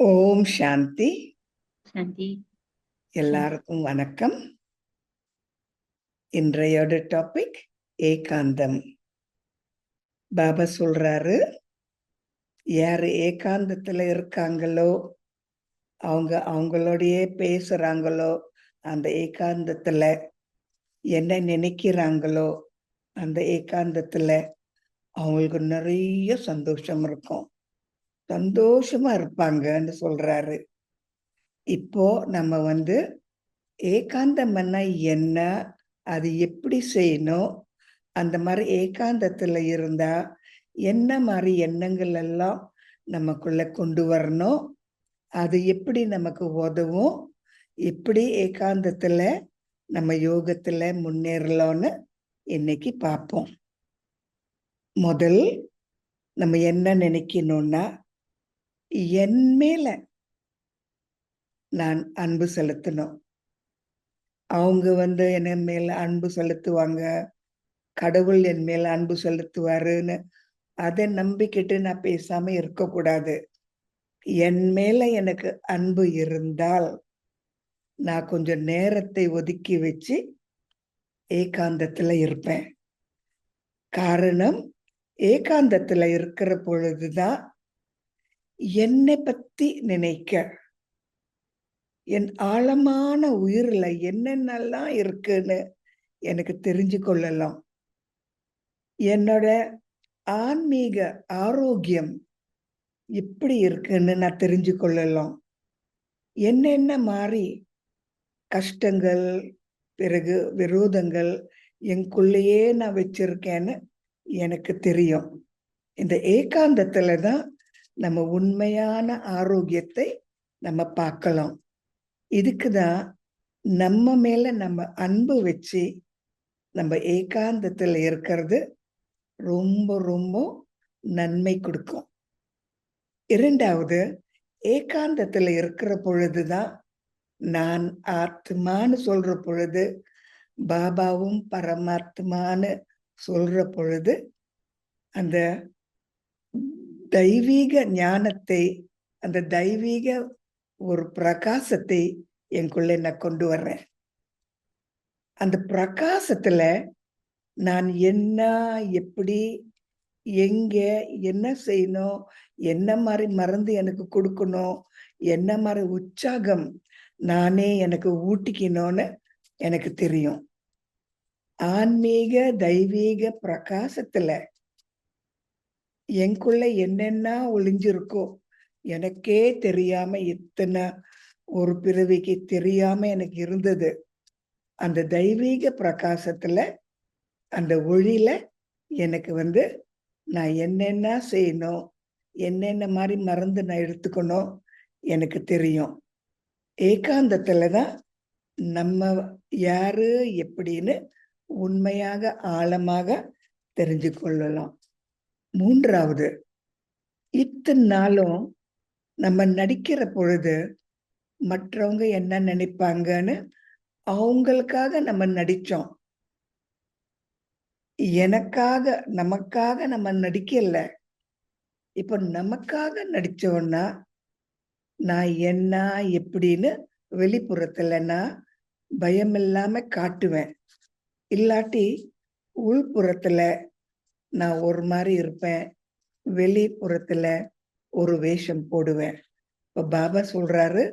ஓம் சாந்தி. சாந்தி. எல்லாருக்கும் வணக்கம். இன்றையோட டாபிக் ஏகாந்தம். பாபா சொல்றாரு, யாரு ஏகாந்தத்துல இருக்காங்களோ, அவங்களோடயே பேசுறாங்களோ, அந்த ஏகாந்தத்துல என்ன நினைக்கிறாங்களோ, அந்த ஏகாந்தத்துல அவங்களுக்கு நிறைய சந்தோஷம் இருக்கும், சந்தோஷமா இருப்பாங்கன்னு சொல்றாரு. இப்போ நம்ம ஏகாந்தம்னா என்ன, அது எப்படி செய்யணும், அந்த மாதிரி ஏகாந்தத்துல இருந்தா என்ன மாதிரி எண்ணங்கள் எல்லாம் நமக்குள்ள கொண்டு வரணும், அது எப்படி நமக்கு உதவும், எப்படி ஏகாந்தத்துல நம்ம யோகத்துல முன்னேறலாம்னு இன்னைக்கு பார்ப்போம். முதல் நம்ம என்ன நினைக்கணும்னா, என் மேல நான் அன்பு செலுத்தணும். அவங்க என் மேல அன்பு செலுத்துவாங்க, கடவுள் என் மேல அன்பு செலுத்துவாருன்னு அதை நம்பிக்கிட்டு நான் பேசாம இருக்கக்கூடாது. என் மேல எனக்கு அன்பு இருந்தால் நான் கொஞ்சம் நேரத்தை ஒதுக்கி வச்சு ஏகாந்தத்துல இருப்பேன். காரணம், ஏகாந்தத்துல இருக்கிற பொழுதுதான் என்னை பத்தி நினைக்க, என் ஆழமான உயிரில என்னென்னலாம் இருக்குன்னு எனக்கு தெரிஞ்சு கொள்ளலாம். என்னோட ஆன்மீக ஆரோக்கியம் எப்படி இருக்குன்னு நான் தெரிஞ்சு கொள்ளலாம். என்னென்ன மாதிரி கஷ்டங்கள், பிறகு விரோதங்கள் எனக்குள்ளேயே நான் வச்சிருக்கேன்னு எனக்கு தெரியும். இந்த ஏகாந்தத்துல தான் நம்ம உண்மையான ஆரோக்கியத்தை நம்ம பார்க்கலாம். இதுக்குதான் நம்ம மேல நம்ம அன்பு வச்சு நம்ம ஏகாந்தத்துல இருக்கிறது ரொம்ப ரொம்ப நன்மை கொடுக்கும். இரண்டாவது, ஏகாந்தத்துல இருக்கிற பொழுதுதான் நான் ஆத்மான்னு சொல்ற பொழுது, பாபாவும் பரமாத்மான்னு சொல்ற பொழுது, அந்த தெய்வீக ஞானத்தை, அந்த தெய்வீக ஒரு பிரகாசத்தை எனக்குள்ள நான் கொண்டு வர்றேன். அந்த பிரகாசத்துல நான் என்ன, எப்படி, எங்க, என்ன செய்யணும், என்ன மாதிரி மருந்து எனக்கு கொடுக்கணும், என்ன மாதிரி உற்சாகம் நானே எனக்கு ஊட்டிக்கணும்னு எனக்கு தெரியும். ஆன்மீக தெய்வீக பிரகாசத்துல எனக்குள்ள என்னென்ன ஒளிஞ்சிருக்கோ எனக்கே தெரியாம, இத்தனை ஒரு பிறவிக்கு தெரியாம எனக்கு இருந்தது. அந்த தெய்வீக பிரகாசத்துல, அந்த ஒளியில எனக்கு நான் என்னென்ன செய்யணும், என்னென்ன மாதிரி மருந்து நான் எடுத்துக்கணும் எனக்கு தெரியும். ஏகாந்தத்துலதான் நம்ம யாரு எப்படின்னு உண்மையாக ஆழமாக தெரிஞ்சு கொள்ளலாம். மூன்றாவது, இத்தனை நாளும் நம்ம நடிக்கிற பொழுது மற்றவங்க என்ன நினைப்பாங்கன்னு அவங்களுக்காக நம்ம நடிச்சோம். எனக்காக, நமக்காக நம்ம நடிக்கல. இப்ப நமக்காக நடிச்சோம்னா நான் என்ன எப்படின்னு வெளிப்புறத்துல நான் பயம் இல்லாம காட்டுவேன். இல்லாட்டி உள்புறத்துல நான் ஒரு மாதிரி இருப்பேன், வெளிப்புறத்துல ஒரு வேஷம் போடுவேன். இப்ப பாபா சொல்றாரு,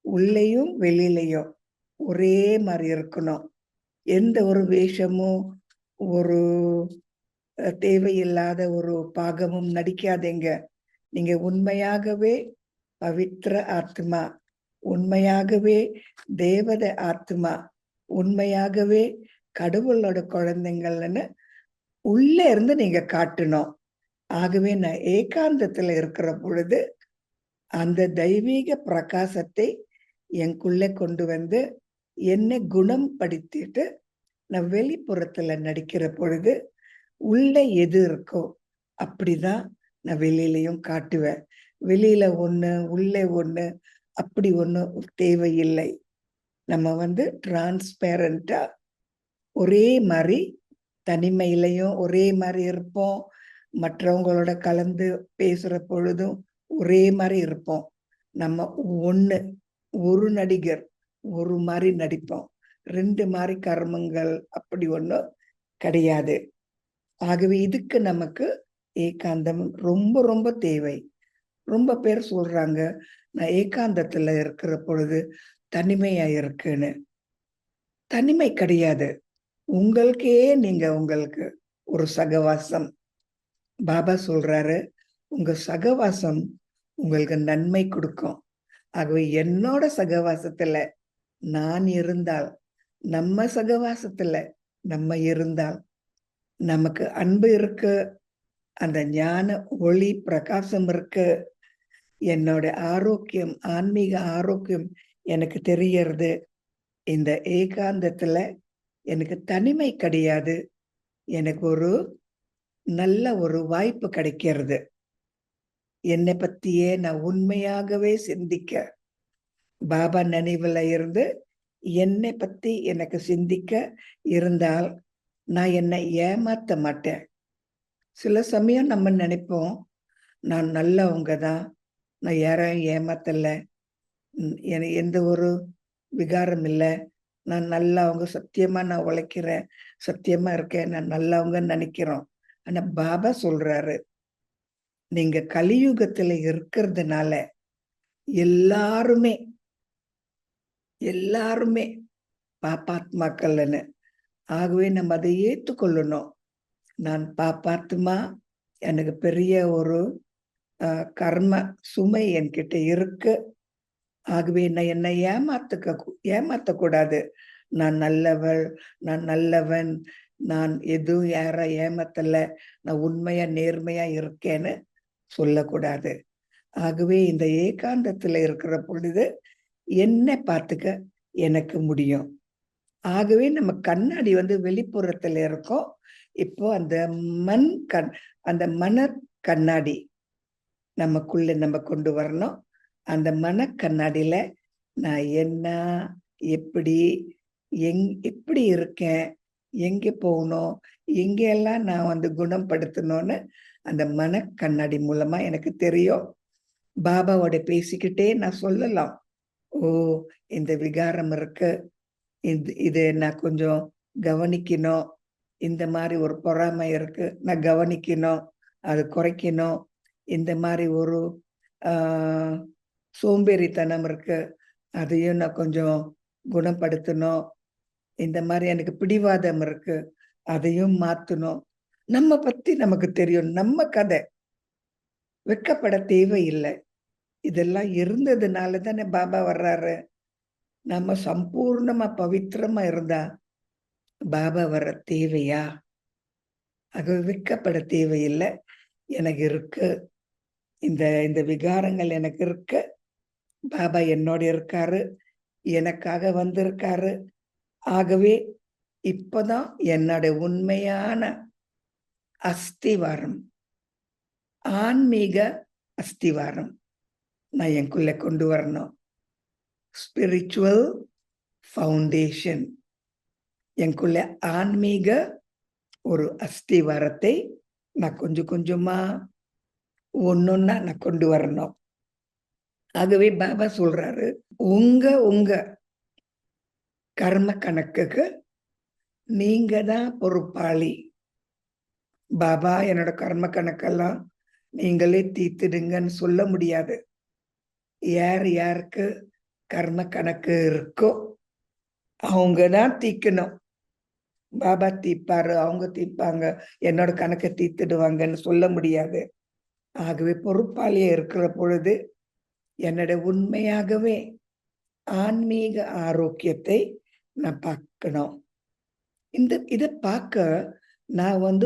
உள்ளேயும் வெளியிலையும் ஒரே மாதிரி இருக்கணும். எந்த ஒரு வேஷமும், ஒரு தேவையில்லாத ஒரு பாகமும் நடிக்காதீங்க. நீங்க உண்மையாகவே பவித்ர ஆத்மா, உண்மையாகவே தேவத ஆத்மா, உண்மையாகவே கடவுளோட குழந்தைங்கள்னு உள்ள இருந்து நீங்க காட்டணும். ஆகவே நான் ஏகாந்தத்துல இருக்கிற பொழுது அந்த தெய்வீக பிரகாசத்தை எனக்குள்ள கொண்டு என்னை குணம் படுத்திட்டு நான் வெளிப்புறத்துல நடிக்கிற பொழுது உள்ள எது இருக்கோ அப்படிதான் நான் வெளியிலையும் காட்டுவேன். வெளியில ஒண்ணு உள்ள ஒண்ணு அப்படி ஒண்ணு தேவையில்லை. நம்ம டிரான்ஸ்பேரண்டா ஒரே மாதிரி தனிமையிலையும் ஒரே மாதிரி இருப்போம், மற்றவங்களோட கலந்து பேசுற பொழுதும் ஒரே மாதிரி இருப்போம். நம்ம ஒரு நடிகர் ஒரு மாதிரி நடிப்போம், 2 மாதிரி கர்மங்கள் அப்படி ஒண்ணும் கிடையாது. ஆகவே இதுக்கு நமக்கு ஏகாந்தம் ரொம்ப ரொம்ப தேவை. ரொம்ப பேர் சொல்றாங்க, நான் ஏகாந்தத்துல இருக்கிற பொழுது தனிமையா இருக்குன்னு. தனிமை கிடையாது. உங்களுக்கே நீங்க உங்களுக்கு ஒரு சகவாசம். பாபா சொல்றாரு, உங்க சகவாசம் உங்களுக்கு நன்மை கொடுக்கும். ஆகவே என்னோட சகவாசத்துல நான் இருந்தால், நம்ம சகவாசத்துல நம்ம இருந்தால், நமக்கு அன்பு இருக்கு, அந்த ஞான ஒளி பிரகாசம் இருக்கு, என்னோட ஆரோக்கியம், ஆன்மீக ஆரோக்கியம் எனக்கு தெரியறது. இந்த ஏகாந்தத்துல எனக்கு தனிமை கிடையாது, எனக்கு ஒரு நல்ல ஒரு வாய்ப்பு கிடைக்கிறது. என்னை பத்தியே நான் உண்மையாகவே சிந்திக்க, பாபா நினைவுல இருந்து என்னை பத்தி எனக்கு சிந்திக்க இருந்தால் நான் என்னை ஏமாத்த மாட்டேன். சில சமயம் நம்ம நினைப்போம், நான் நல்லவங்க தான், நான் யாரையும் ஏமாத்தல, எனக்கு எந்த ஒரு விகாரம் இல்லை, நான் நல்லவங்க, சத்தியமா நான் உழைக்கிறேன், சத்தியமா இருக்கேன், நான் நல்லவங்கன்னு நினைக்கிறோம். ஆனா பாபா சொல்றாரு, நீங்க கலியுகத்துல இருக்கிறதுனால எல்லாருமே எல்லாருமே பாப்பாத்மாக்கள்னு. ஆகவே நம்ம அதை ஏற்றுக்கொள்ளணும். நான் பாப்பாத்மா, எனக்கு பெரிய ஒரு கர்ம சுமை என்கிட்ட இருக்கு. ஆகவே நான் என்னை ஏமாத்தக்கூடாது. நான் நல்லவள், நான் நல்லவன், நான் எதுவும் யார ஏமாத்தல, நான் உண்மையா நேர்மையா இருக்கேன்னு சொல்லக்கூடாது. ஆகவே இந்த ஏகாந்தத்துல இருக்கிற பொழுது என்ன பார்த்துக்க எனக்கு முடியும். ஆகவே நம்ம கண்ணாடி வெளிப்புறத்துல இருக்கோம். இப்போ அந்த அந்த மன கண்ணாடி நமக்குள்ள நம்ம கொண்டு வரணும். அந்த மன கண்ணாடியில நான் என்ன, எப்படி, எப்படி இருக்கேன், எங்க போகணும், எங்கெல்லாம் நான் குணப்படுத்தணும்னு அந்த மன கண்ணாடி மூலமா எனக்கு தெரியும். பாபாவோட பேசிக்கிட்டே நான் சொல்லலாம், ஓ இந்த விகாரம் இருக்கு, இது நான் கொஞ்சம் கவனிக்கணும், இந்த மாதிரி ஒரு பொறாமை இருக்கு, நான் கவனிக்கணும், அது குறைக்கணும், இந்த மாதிரி ஒரு சோம்பேறித்தனம் இருக்கு, அதையும் நான் கொஞ்சம் குணப்படுத்தணும், இந்த மாதிரி எனக்கு பிடிவாதம் இருக்கு, அதையும் மாத்தணும். நம்ம பத்தி நமக்கு தெரியும், நம்ம கதை, வெக்கப்பட தேவையில்லை. இதெல்லாம் இருந்ததுனால தானே பாபா வர்றாரு. நம்ம சம்பூர்ணமா பவித்திரமா இருந்தா பாபா வர தேவையா? அது வெக்கப்பட தேவையில்லை. எனக்கு இருக்கு, இந்த இந்த விகாரங்கள் எனக்கு இருக்கு, பாபா என்னோட இருக்காரு, எனக்காக வந்திருக்காரு. ஆகவே இப்பதான் என்னோட உண்மையான அஸ்திவாரம், ஆன்மீக அஸ்திவாரம் நான் எனக்குள்ள கொண்டு வரணும். ஸ்பிரிச்சுவல் ஃபவுண்டேஷன், எனக்குள்ள ஆன்மீக ஒரு அஸ்திவாரத்தை நான் கொஞ்சம் கொஞ்சமா ஒன்னொன்னா நான் கொண்டு வரணும். ஆகவே பாபா சொல்றாரு, உங்க கர்ம கணக்குக்கு நீங்க தான் பொறுப்பாளி. பாபா என்னோட கர்ம கணக்கெல்லாம் நீங்களே தீர்த்துடுங்கன்னு சொல்ல முடியாது. யார் யாருக்கு கர்ம கணக்கு இருக்கோ அவங்கதான் தீக்கணும். பாபா தீப்பாரு, அவங்க தீப்பாங்க, என்னோட கணக்கை தீர்த்துடுவாங்கன்னு சொல்ல முடியாது. ஆகவே பொறுப்பாளியா இருக்கிற பொழுது என்னோட உண்மையாகவே ஆன்மீக ஆரோக்கியத்தை நான் பார்க்கணும். இதை பார்க்க நான்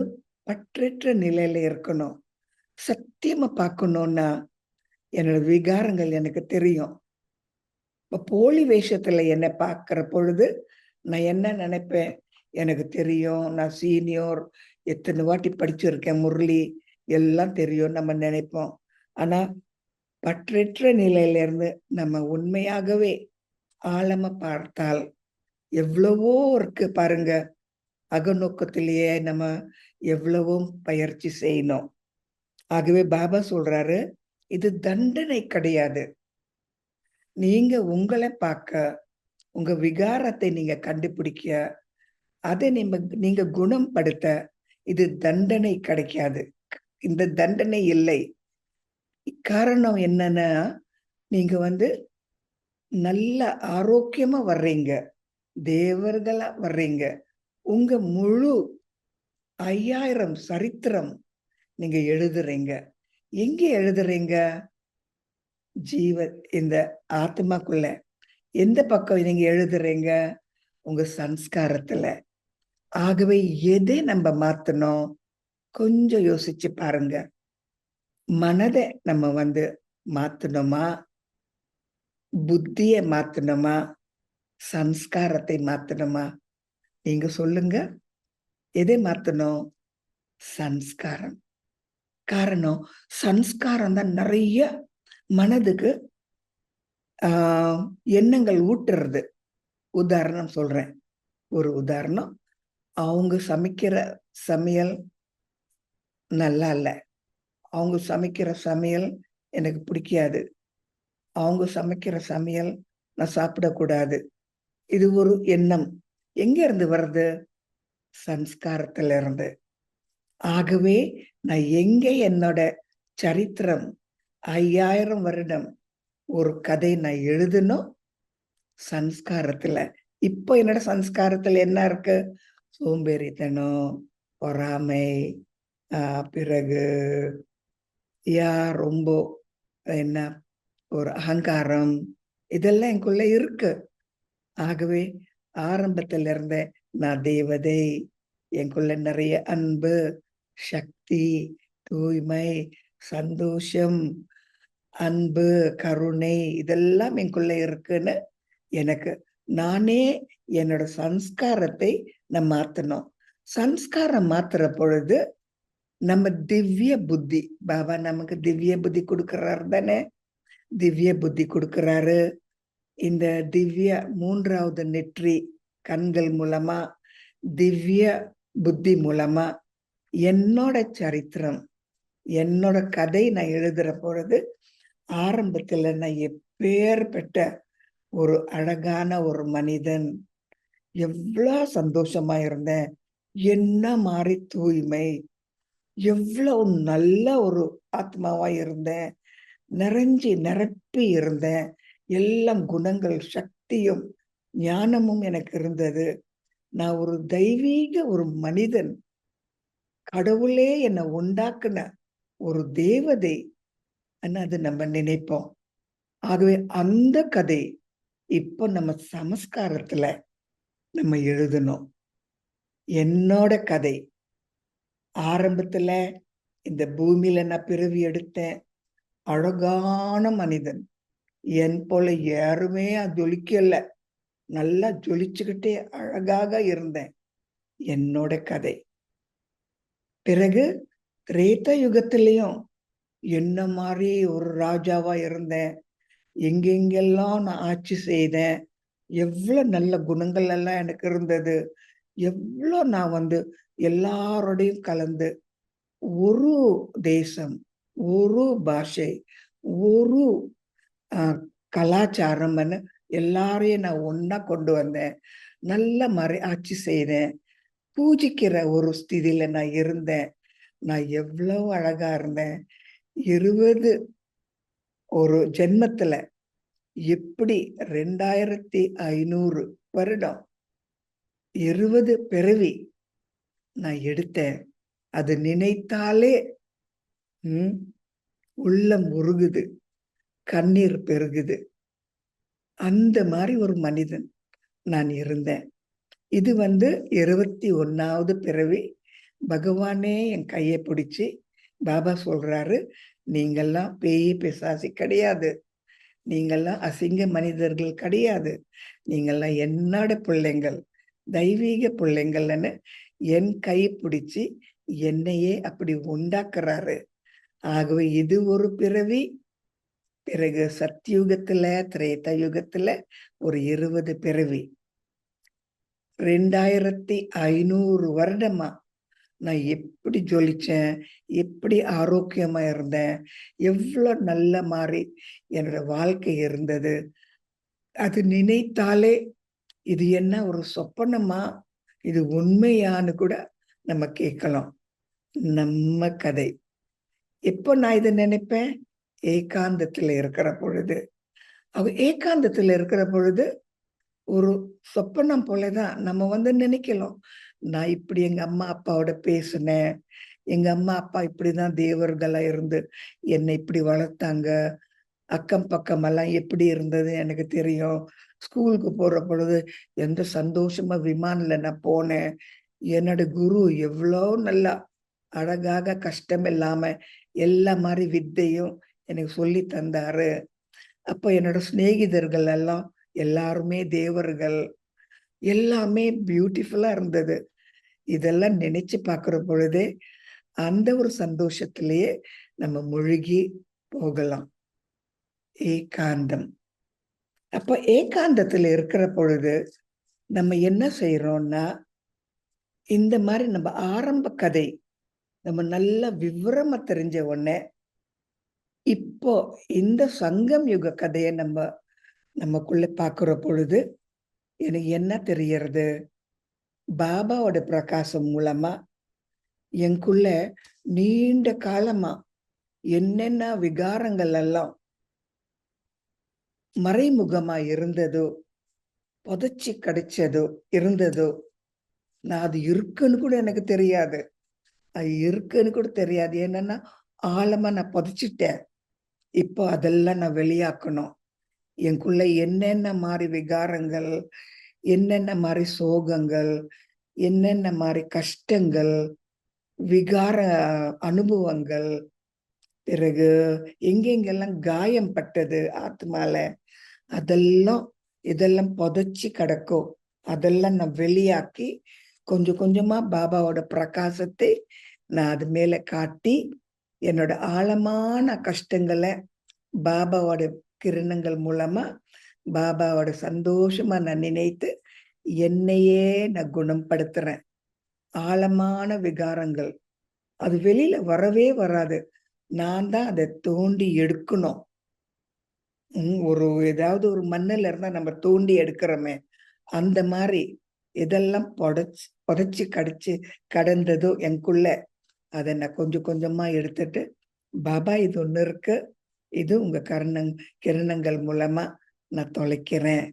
பற்றற்ற நிலையில இருக்கணும். சத்தியமா பார்க்கணும்னா என்னோட விகாரங்கள் எனக்கு தெரியும். இப்ப போலி வேஷத்துல என்னை பார்க்கிற பொழுது நான் என்ன நினைப்பேன், எனக்கு தெரியும், நான் சீனியர், எத்தனை வாட்டி படிச்சிருக்கேன், முரளி எல்லாம் தெரியும் நம்ம நினைப்போம். ஆனா பற்றற்ற நிலையில இருந்து நம்ம உண்மையாகவே ஆழமா பார்த்தால் எவ்வளவோ இருக்கு பாருங்க. அகநோக்கத்திலேயே நம்ம எவ்வளவோ பயிற்சி செய்யணும். ஆகவே பாபா சொல்றாரு, இது தண்டனை கிடையாது. நீங்க உங்களை பார்க்க, உங்க விகாரத்தை நீங்க கண்டுபிடிக்க, அதை நீங்க குணப்படுத்த இது தண்டனை கிடைக்காது. இந்த தண்டனை இல்லை. காரணம் என்னன்னா, நீங்க நல்ல ஆரோக்கியமா வர்றீங்க, தேவர்களா வர்றீங்க. உங்க முழு 5000 சரித்திரம் நீங்க எழுதுறீங்க. எங்க எழுதுறீங்க? இந்த ஆத்மாக்குள்ள. எந்த பக்கம் நீங்க எழுதுறீங்க? உங்க சன்ஸ்காரத்துல. ஆகவே எதை நம்ம மாத்தணும்? கொஞ்சம் யோசிச்சு பாருங்க. மனதை நம்ம மாத்தணுமா? புத்திய மாத்தணுமா? சன்ஸ்காரத்தை மாத்தணுமா? நீங்க சொல்லுங்க. எதை மாத்தணும்? சன்ஸ்காரம். காரணம், சன்ஸ்காரம் தான் நிறைய மனதுக்கு எண்ணங்கள் ஊட்டுறது. உதாரணம் சொல்றேன். ஒரு உதாரணம், அவங்க சமைக்கிற சமையல் நல்லா இல்லை, அவங்க சமைக்கிற சமையல் எனக்கு பிடிக்காது, அவங்க சமைக்கிற சமையல் நான் சாப்பிடக்கூடாது. இது ஒரு எண்ணம். எங்க இருந்து வருது? சன்ஸ்காரத்துல இருந்து. ஆகவே நான் எங்க என்னோட சரித்திரம் 5000 வருடம் ஒரு கதை நான் எழுதணும் சன்ஸ்காரத்துல. இப்போ என்னோட சன்ஸ்காரத்துல என்ன இருக்கு? சோம்பேறித்தனம், பொறாமை, பிறகு ரொம்ப என்ன ஒரு அகங்காரம், இதெல்லாம் எனக்குள்ள இருக்கு. ஆகவே ஆரம்பத்துல இருந்த நான் தேவதை, எனக்குள்ள நிறைய அன்பு, சக்தி, தூய்மை, சந்தோஷம், அன்பு, கருணை, இதெல்லாம் எனக்குள்ள இருக்குன்னு எனக்கு நானே என்னோட சன்ஸ்காரத்தை நான் மாத்தணும். சன்ஸ்காரம் மாத்துற பொழுது நம்ம திவ்ய புத்தி, பாபா நமக்கு திவ்ய புத்தி கொடுக்கிறாரு தானே. திவ்ய புத்தி கொடுக்கிறாரு. இந்த திவ்ய 3வது நெற்றி கண்கள் மூலமா, திவ்ய புத்தி மூலமா என்னோட சரித்திரம், என்னோட கதை நான் எழுதுற பொழுது ஆரம்பத்துல நான் எப்பேற்பட்ட ஒரு அழகான ஒரு மனிதன், எவ்வளவு சந்தோஷமா இருந்தேன், என்ன மாதிரி தூய்மை, எவ்வளவு நல்ல ஒரு ஆத்மாவா இருந்தேன், நிரப்பி இருந்தேன். எல்லாம் குணங்கள், சக்தியும் ஞானமும் எனக்கு இருந்தது. நான் ஒரு தெய்வீக ஒரு மனிதன், கடவுளே என்னை உண்டாக்குன ஒரு தேவதை அது நம்ம நினைப்போம். ஆகவே அந்த கதை இப்போ நம்ம சமஸ்காரத்துல நம்ம எழுதணும். என்னோட கதை ஆரம்பத்துல இந்த பூமியில நான் பிறவி எடுத்தேன், அழகான மனிதன், என் போல யாருமே ஜொலிக்கல, நல்லா ஜொலிச்சுக்கிட்டே அழகாக இருந்தேன். என்னோட கதை. பிறகு திரேத யுகத்திலையும் என்ன மாதிரி ஒரு ராஜாவா இருந்தேன், எங்கெங்கெல்லாம் நான் ஆட்சி செய்தேன், எவ்வளவு நல்ல குணங்கள் எல்லாம் எனக்கு இருந்தது, எவ்வளோ நான் எல்லாரோடையும் கலந்து ஒரு தேசம், ஒரு பாஷை, ஒரு கலாச்சாரம்னு எல்லாரையும் நான் ஒன்னா கொண்டு வந்தேன். நல்ல மாதிரி ஆட்சி செய்தேன். பூஜிக்கிற ஒரு ஸ்திதியில நான் இருந்தேன். நான் எவ்வளவு அழகா இருந்தேன். 20 ஒரு ஜென்மத்துல எப்படி 2500 வருடம் 20 பிறவி நான் எடுத்தேன். அது நினைத்தாலே உள்ளம் உருகுது, கண்ணீர் பெருகுது. அந்த மாதிரி ஒரு மனிதன் நான் இருந்தேன். இது 21வது பிறவி. பகவானே என் கையை பிடிச்சு பாபா சொல்றாரு, நீங்கெல்லாம் பேய் பிசாசி கிடையாது, நீங்கெல்லாம் அசிங்க மனிதர்கள் கிடையாது, நீங்கெல்லாம் என்னோட பிள்ளைங்கள், தெய்வீக பிள்ளைங்கள்னு என் கை பிடிச்சு என்னையே அப்படி உண்டாக்குறாரு. ஆகவே இது ஒரு பிறவி. பிறகு சத்தியுகத்துல, திரேத யுகத்துல ஒரு 20 பிறவி. 2500 வருடமா நான் எப்படி ஜொலிச்சேன், எப்படி ஆரோக்கியமா இருந்தேன், எவ்வளவு நல்ல மாதிரி என்னோட வாழ்க்கை இருந்தது. அது நினைத்தாலே இது என்ன ஒரு சொப்பனமா, இது உண்மையான்னு கூட நம்ம கேட்கலாம். நம்ம கதை. எப்போ நான் இதை நினைப்பேன்? ஏகாந்தத்துல இருக்கிற பொழுது. ஏகாந்தத்துல இருக்கிற பொழுது ஒரு சொப்பனம் போலதான் நம்ம நினைக்கலாம். நான் இப்படி எங்க அம்மா அப்பாவோட பேசினேன். எங்க அம்மா அப்பா இப்படிதான் தேவர்களா இருந்து என்னை இப்படி வளர்த்தாங்க. அக்கம் பக்கம் எல்லாம் எப்படி இருந்தது எனக்கு தெரியும். ஸ்கூலுக்கு போற பொழுது எந்த சந்தோஷமா விமானில நான் போனேன். என்னோட குரு எவ்வளோ நல்லா அழகாக கஷ்டம் இல்லாம எல்லா மாதிரி வித்தையும் எனக்கு சொல்லி தந்தாரு. அப்ப என்னோட சிநேகிதர்கள் எல்லாம் எல்லாருமே தேவர்கள். எல்லாமே பியூட்டிஃபுல்லா இருந்தது. இதெல்லாம் நினைச்சு பார்க்கிற பொழுதே அந்த ஒரு சந்தோஷத்திலேயே நம்ம மூழ்கி போகலாம். ஏகாந்தம். அப்ப ஏகாந்தத்துல இருக்கிற பொழுது நம்ம என்ன செய்யறோம்னா, இந்த மாதிரி நம்ம ஆரம்ப கதை நம்ம நல்ல விவரமா தெரிஞ்ச உடனே இப்போ இந்த சங்கம் யுக கதையை நமக்குள்ள பாக்குற பொழுது எனக்கு என்ன தெரியறது? பாபாவோட பிரகாசம் மூலமா எனக்குள்ள நீண்ட காலமா என்னென்ன விகாரங்கள் எல்லாம் மறைமுகமா இருந்ததோ, புதைச்சி கிடைச்சதோ இருந்ததோ, நான் அது இருக்குன்னு கூட எனக்கு தெரியாது. அது இருக்குன்னு கூட தெரியாது. என்னன்னா ஆழமா நான் புதைச்சிட்டேன். இப்போ அதெல்லாம் நான் வெளியாக்கணும். எனக்குள்ள என்னென்ன மாதிரி விகாரங்கள், என்னென்ன மாதிரி சோகங்கள், என்னென்ன மாதிரி கஷ்டங்கள், விகார அனுபவங்கள், பிறகு எங்கெங்கெல்லாம் காயம் பட்டது ஆத்மால, அதெல்லாம் இதெல்லாம் புதைச்சி கிடக்கும். அதெல்லாம் நான் வெளியாக்கி கொஞ்சம் கொஞ்சமா பாபாவோட பிரகாசத்தை நான் அது மேல காட்டி என்னோட ஆழமான கஷ்டங்களை பாபாவோட கிரணங்கள் மூலமா பாபாவோட சந்தோஷமா நான் நினைத்து என்னையே நான் குணப்படுத்துறேன். ஆழமான விகாரங்கள் அது வெளியில வரவே வராது. நான் தான் அதை தோண்டி எடுக்கணும். ஒரு ஏதாவது ஒரு மண்ணில இருந்தா நம்ம தோண்டி எடுக்கிறோமே, அந்த மாதிரி இதெல்லாம் புதைச்சு கடிச்சு கடந்ததோ எனக்குள்ள அதை நான் கொஞ்சம் கொஞ்சமா எடுத்துட்டு, பாபா இது ஒண்ணு இருக்கு, இது உங்க கிரணங்கள் மூலமா நான் தொலைக்கிறேன்.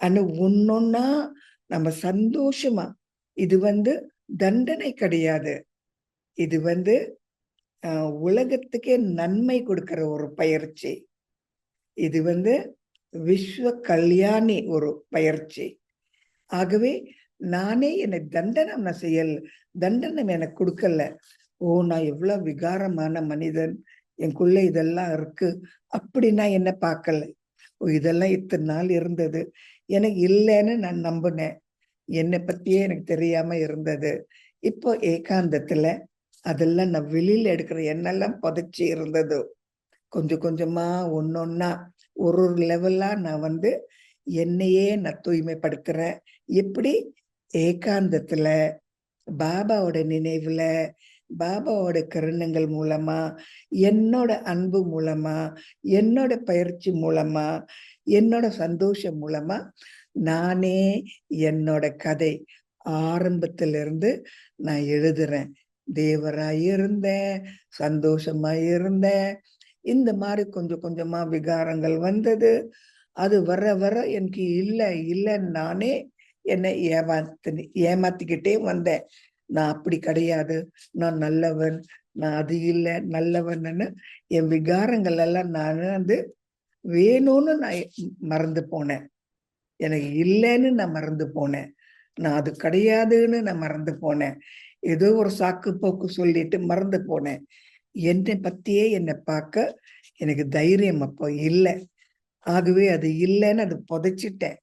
ஆனா ஒன்னொன்னா நம்ம சந்தோஷமா, இது தண்டனை கிடையாது. இது உலகத்துக்கே நன்மை கொடுக்கிற ஒரு பயிற்சி. இது விஸ்வ கல்யாணி ஒரு பயிற்சி. ஆகவே நானே என்னை தண்டனை தண்டனை எனக்கு கொடுக்கல. ஓ, நான் எவ்வளவு விகாரமான மனிதன், எனக்குள்ள இதெல்லாம் இருக்கு அப்படின்னா என்ன பார்க்கல. ஓ, இதெல்லாம் இத்தனை நாள் இருந்தது, எனக்கு இல்லைன்னு நான் நம்பினேன். என்னை பத்தியே எனக்கு தெரியாம இருந்தது. இப்போ ஏகாந்தத்துல அதெல்லாம் நான் வெளியில எடுக்கிற என்னெல்லாம் புதைச்சி இருந்ததோ கொஞ்சம் கொஞ்சமா ஒன்னொன்னா ஒரு லெவலா நான் என்னையே நான் தூய்மைப்படுத்துறேன். எப்படி? ஏகாந்தத்துல பாபாவோட நினைவுல, பாபாவோட கருணங்கள் மூலமா, என்னோட அன்பு மூலமா, என்னோட பயிற்சி மூலமா, என்னோட சந்தோஷம் மூலமா நானே என்னோட கதை ஆரம்பத்திலிருந்து நான் எழுதுறேன். தேவராயிருந்தேன், சந்தோஷமாயிருந்தேன். இந்த மாதிரி கொஞ்சம் கொஞ்சமா விகாரங்கள் வந்தது. அது வர வர எனக்கு இல்லைன்னு நானே என்னை ஏமாத்திக்கிட்டே வந்தேன். நான் அப்படி கிடையாது, நான் நல்லவன், நான் அது இல்லை நல்லவன்னு என் விகாரங்கள் எல்லாம் நான் வேணும்னு நான் மறந்து போனேன். எனக்கு இல்லைன்னு நான் மறந்து போனேன். நான் அது கிடையாதுன்னு நான் மறந்து போனேன். ஏதோ ஒரு சாக்கு போக்கு சொல்லிட்டு மறந்து போனேன். என்னை பத்தியே என்னை பார்க்க எனக்கு தைரியம் அப்போ இல்லை. ஆகவே அது இல்லைன்னு அது புதைச்சிட்டேன்.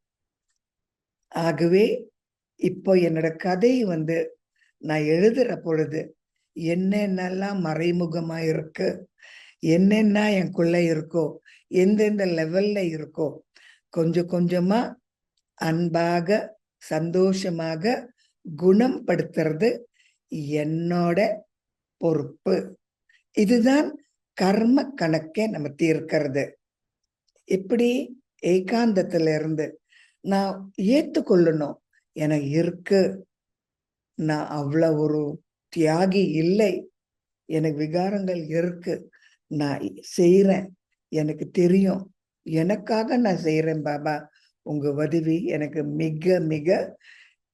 ஆகவே இப்போ என்னோட கதை நான் எழுதுற பொழுது என்னென்னலாம் மறைமுகமா இருக்கு, என்னென்ன எனக்குள்ள இருக்கோ, எந்தெந்த லெவல்ல இருக்கோ, கொஞ்சம் கொஞ்சமா அன்பாக சந்தோஷமாக குணப்படுத்துறது என்னோட பொறுப்பு. இதுதான் கர்ம கணக்கை நம்ம தீர்க்கிறது. எப்படி? ஏகாந்தத்துல இருந்து நான் ஏத்துக்கொள்ளணும். எனக்கு இருக்கு, நான் அவ்வளவு ஒரு தியாகி இல்லை, எனக்கு விகாரங்கள் இருக்கு, நான் செய்யறேன், எனக்கு தெரியும், எனக்காக நான் செய்யறேன் பாபா, உங்க உதவி எனக்கு மிக மிக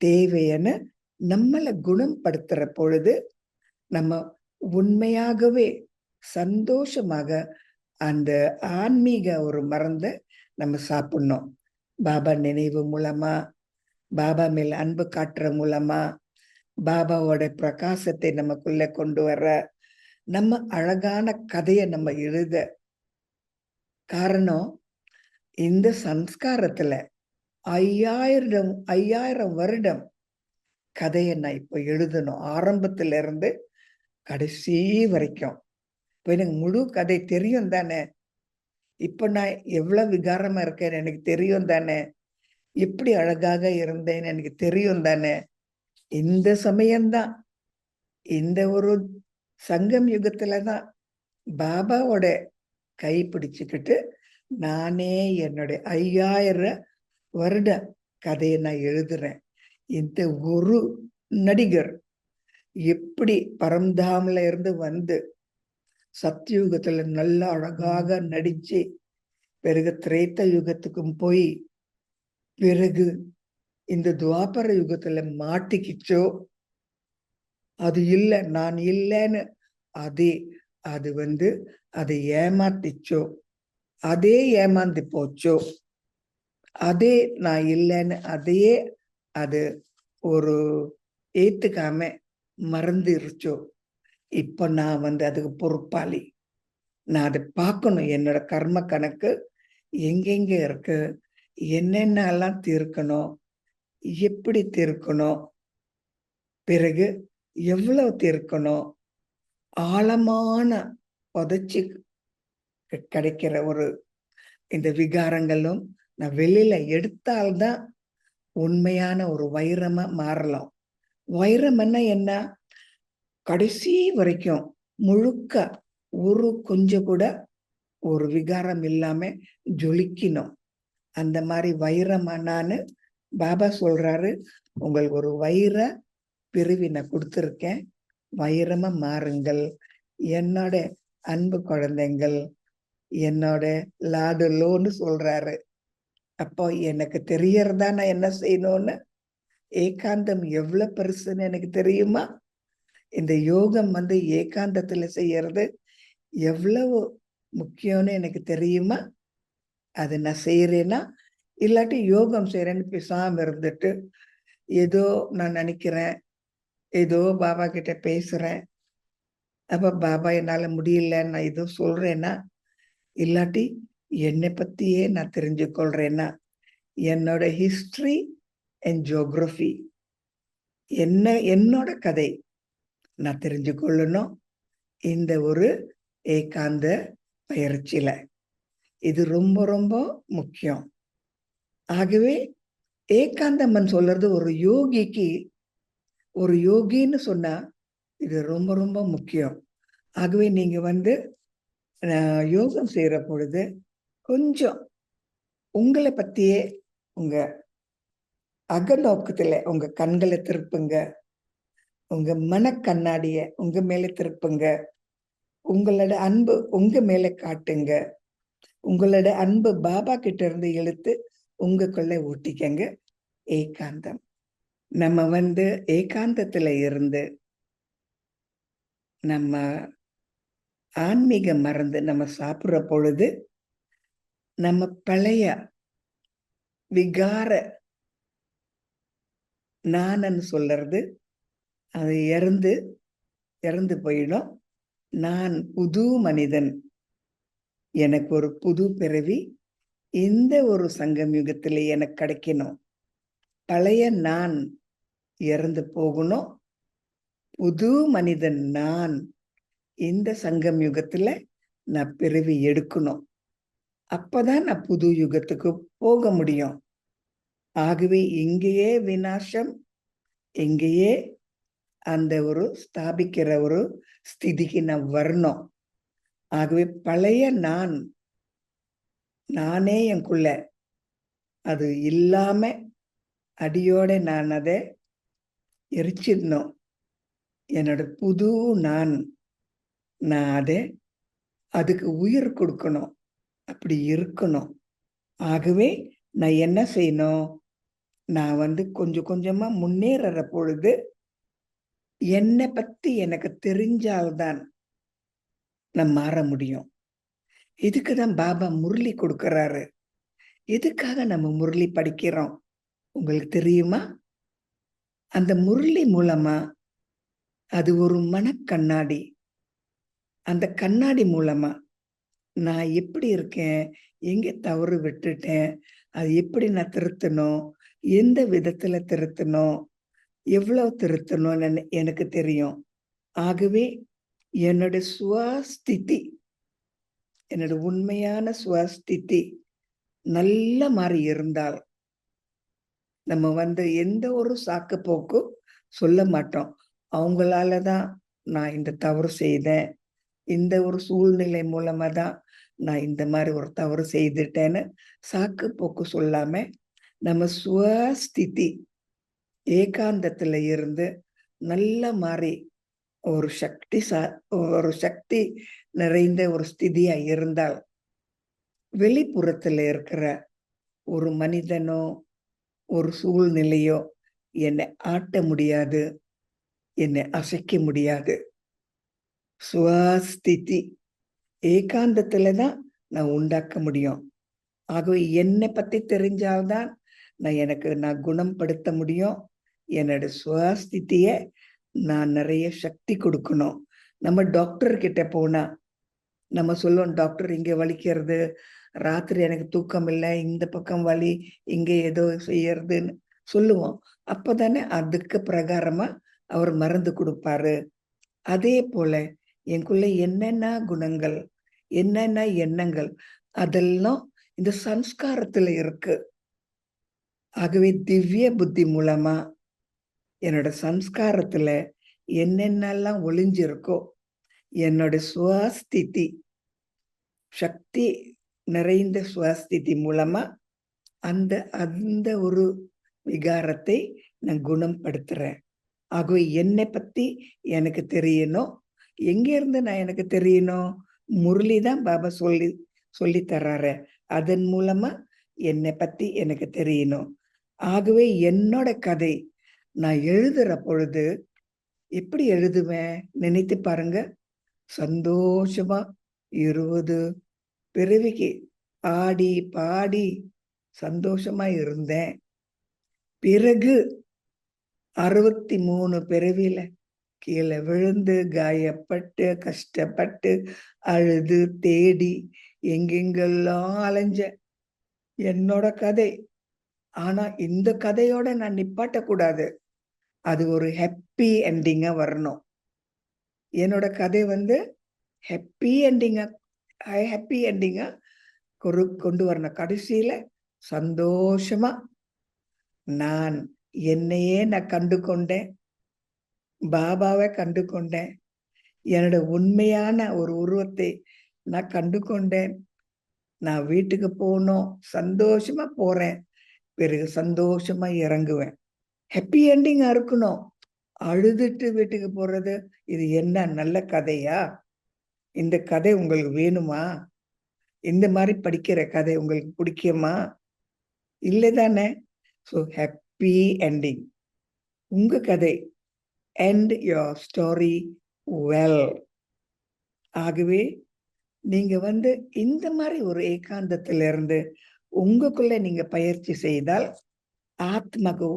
தேவைன்னு நம்மளை குணப்படுத்துற பொழுது நம்ம உண்மையாகவே சந்தோஷமாக அந்த ஆன்மீக ஒரு மருந்தை நம்ம சாப்பிடணும். பாபா நினைவு மூலமா, பாபா மேல் அன்பு காட்டுற மூலமா, பாபாவோட பிரகாசத்தை நமக்குள்ள கொண்டு வர, நம்ம அழகான கதையை நம்ம எழுத. காரணம், இந்த சம்ஸ்காரத்துல 5000 வருடம் கதையை நான் இப்ப எழுதணும், ஆரம்பத்துல இருந்து கடைசி வரைக்கும். இப்ப எனக்கு முழு கதை தெரியும் தானே, இப்ப நான் எவ்வளவு விகாரமா இருக்கேன்னு எனக்கு தெரியும் தானே, எப்படி அழகாக இருந்தேன்னு எனக்கு தெரியும் தானே. இந்த சமயம்தான், இந்த ஒரு சங்கம் யுகத்துலதான் பாபாவோட கை பிடிச்சுக்கிட்டு நானே என்னுடைய 5000 வருட கதையை நான் எழுதுறேன். இந்த ஒரு நடிகர் எப்படி பரம்தாம்ல இருந்து வந்து சத்தியுகத்துல நல்ல அழகாக நடிச்சு பிறகு திரேத்த யுகத்துக்கும் போய் பிறகு இந்த துவாபர யுகத்துல மாட்டிக்கிச்சோ, அது இல்லை, நான் இல்லைன்னு அதே அது வந்து அதை ஏமாத்திச்சோ, அதே ஏமாந்து போச்சோ, அதே நான் இல்லைன்னு அதையே அது ஒரு ஏத்துக்காம மறந்துருச்சோ, இப்ப நான் வந்து அதுக்கு பொறுப்பாளி. நான் அதை பார்க்கணும், என்னோட கர்ம கணக்கு எங்கெங்க இருக்கு, என்னென்னலாம் தீர்க்கணும், எப்படி தீர்க்கணும், பிறகு எவ்வளவு தீர்க்கணும், ஆழமான புதைச்சி கிடைக்கிற ஒரு இந்த விகாரங்களும் நான் வெளியில எடுத்தால்தான் உண்மையான ஒரு வைரமா மாறலாம். வைரம்னா என்ன, கடைசி வரைக்கும் முழுக்க ஒரு கொஞ்சம் கூட ஒரு விகாரம் இல்லாம ஜொலிக்கணும். அந்த மாதிரி வைரமானான்னு பாபா சொல்றாரு, உங்களுக்கு ஒரு வைர பிரிவி நான் கொடுத்துருக்கேன், வைரமா மாறுங்கள், என்னோட அன்பு குழந்தைங்கள், என்னோட லாடுலோன்னு சொல்றாரு. அப்போ எனக்கு தெரியறதா நான் என்ன செய்யணும்னு, ஏகாந்தம் எவ்வளவு பெருசுன்னு எனக்கு தெரியுமா, இந்த யோகம் வந்து ஏகாந்தத்துல செய்யறது எவ்வளவு முக்கியம்னு எனக்கு தெரியுமா. அது நான் செய்யறேன்னா, இல்லாட்டி யோகம் செய்யறேன்னு பேசாம இருந்துட்டு ஏதோ நான் நினைக்கிறேன், ஏதோ பாபா கிட்ட பேசுறேன், அப்ப பாபா என்னால முடியல நான் ஏதோ சொல்றேன்னா, இல்லாட்டி என்னை பத்தியே நான் தெரிஞ்சு கொள்றேன்னா, என்னோட ஹிஸ்டரி அண்ட் ஜியோகிராஃபி, என்னோட கதை நான் தெரிஞ்சு கொள்ளணும் இந்த ஒரு ஏகாந்த பயிற்சியில. இது ரொம்ப ரொம்ப முக்கியம். ஆகவே ஏகாந்தம்மன் சொல்றது ஒரு யோகிக்கு, ஒரு யோகின்னு சொன்னா இது ரொம்ப ரொம்ப முக்கியம். ஆகவே நீங்க வந்து யோகம் செய்யற பொழுது கொஞ்சம் உங்களை பத்தியே உங்க அகநோக்கத்துல உங்க கண்களை திருப்புங்க, உங்க மனக்கண்ணாடிய உங்க மேல திருப்புங்க, உங்களோட அன்பு உங்க மேல காட்டுங்க, உங்களோட அன்பு பாபா கிட்ட இருந்து இழுத்து உங்களுக்குள்ள ஊட்டிக்கங்க. ஏகாந்தம், நம்ம வந்து ஏகாந்தத்துல இருந்து நம்ம ஆன்மீக மருந்து நம்ம சாப்பிடுற பொழுது நம்ம பழைய விகார நானன்னு சொல்றது அது இறந்து போயிடும். நான் புது மனிதன், எனக்கு ஒரு புது பிறவி இந்த ஒரு சங்கம் யுகத்திலே எனக்கு கிடைக்கணும். பழைய நான் இறந்து போகணும், புது மனிதன் நான் இந்த சங்கம் யுகத்துல நான் பிறவி எடுக்கணும். அப்பதான் நான் புது யுகத்துக்கு போக முடியும். ஆகவே இங்கேயே விநாசம், இங்கேயே அந்த ஒரு ஸ்தாபிக்கிற ஒரு ஸ்திதிக்கு நான் வரணும். ஆகவே பழைய நானே எனக்குள்ள அது இல்லாம அடியோட நான் அதை எரிச்சிடணும். என்னோட புது நான் அதை அதுக்கு உயிர் கொடுக்கணும், அப்படி இருக்கணும். ஆகவே நான் என்ன செய்யணும், நான் கொஞ்சம் கொஞ்சமா முன்னேற பொழுது என்னை பத்தி எனக்கு தெரிஞ்சால்தான் நான் மாற முடியும். இதுக்குதான் பாபா முரளி கொடுக்கறாரு. எதுக்காக நம்ம முரளி படிக்கிறோம் உங்களுக்கு தெரியுமா? அந்த முரளி மூலமா அது ஒரு மனக்கண்ணாடி. அந்த கண்ணாடி மூலமா நான் எப்படி இருக்கேன், எங்க தவறு விட்டுட்டேன், அது எப்படி நான் திருத்தணும், எந்த விதத்துல திருத்தணும், எவ்வளவு திருத்தணும்னு எனக்கு தெரியும். ஆகவே என்னோட சுவஸ்திதி, என்னோட உண்மையான சுவஸ்திதி நல்ல மாதிரி இருந்தால் நம்ம எந்த ஒரு சாக்கு போக்கு சொல்ல மாட்டோம். அவங்களாலதான் நான் இந்த தவறு செய்தேன், இந்த ஒரு சூழ்நிலை மூலமா தான் நான் இந்த மாதிரி ஒரு தவறு செய்துட்டேன்னு சாக்கு போக்கு சொல்லாம நம்ம சுவஸ்திதி ஏகாந்தத்துல இருந்து நல்ல மாதிரி ஒரு சக்தி நிறைந்த ஒரு ஸ்திதியா இருந்தால் வெளிப்புறத்துல இருக்கிற ஒரு மனிதனோ ஒரு சூழ்நிலையோ என்னை ஆட்ட முடியாது, என்னை அசைக்க முடியாது. சுவஸ்திதி ஏகாந்தத்துலதான் நான் உண்டாக்க முடியும். ஆகவே என்னை பத்தி தெரிஞ்சால்தான் நான் குணப்படுத்த முடியும். என்னோட சுவஸ்திதிய நான் நிறைய சக்தி கொடுக்கணும். நம்ம டாக்டர் கிட்ட போனா நம்ம சொல்லுவோம், டாக்டர் இங்க வலிக்கிறது, ராத்திரி எனக்கு தூக்கம் இல்லை, இந்த பக்கம் வலி, இங்க ஏதோ செய்யறதுன்னு சொல்லுவோம். அப்பதானே அதுக்கு பிரகாரமா அவர் மருந்து கொடுப்பாரு. அதே போல எனக்குள்ள என்னென்ன குணங்கள், என்னென்ன எண்ணங்கள், அதெல்லாம் இந்த சம்ஸ்காரத்துல இருக்கு. ஆகவே திவ்ய புத்தி மூலமா என்னோட சம்ஸ்காரத்துல என்னென்னலாம் ஒளிஞ்சிருக்கோ என்னோட சுவஸ்திதி சக்தி நிறைந்த சுவஸ்திதி மூலமா அந்த அந்த ஒரு விகாரத்தை நான் குணப்படுத்துறேன். ஆகவே என்னை பத்தி எனக்கு தெரியணும். எங்க இருந்து நான் எனக்கு தெரியணும்? முரளிதான் பாபா சொல்லி தர்றாரு. அதன் மூலமா என்னை பத்தி எனக்கு தெரியணும். ஆகவே என்னோட கதை நான் எழுதுற பொழுது எப்படி எழுதுவேன் நினைத்து பாருங்க. சந்தோஷமா 20 பிறவிக்கு ஆடி பாடி சந்தோஷமா இருந்தேன். பிறகு 63 பிறவியில கீழே விழுந்து காயப்பட்டு கஷ்டப்பட்டு அழுது தேடி எங்கெங்கெல்லாம் அலைஞ்ச என்னோட கதை. ஆனா இந்த கதையோட நான் நிப்பாட்ட கூடாது. அது ஒரு ஹாப்பி என்டிங்கா வரணும். என்னோட கதை ஹாப்பி என்டிங்கா கொண்டு வரணும். கடைசியில சந்தோஷமா நான் என்னையே நான் கண்டு கொண்டேன், பாபாவை கண்டு கொண்டேன், என்னோட உண்மையான ஒரு உருவத்தை நான் கண்டு கொண்டேன். நான் வீட்டுக்கு போகணும், சந்தோஷமா போறேன், பிறகு சந்தோஷமா இறங்குவேன். ஹாப்பி என்டிங்கா இருக்கணும். அழுதுட்டு வீட்டுக்கு போறது இது என்ன நல்ல கதையா? இந்த கதை உங்களுக்கு வேணுமா? இந்த மாதிரி படிக்கிற கதை உங்களுக்கு பிடிக்குமா? இல்லைதானே? So happy ending. உங்க கதை end your story well. ஆகவே நீங்க இந்த மாதிரி ஒரு ஏகாந்தத்திலிருந்து உங்களுக்குள்ள நீங்க பயிற்சி செய்தால் ஆத்மாக்கு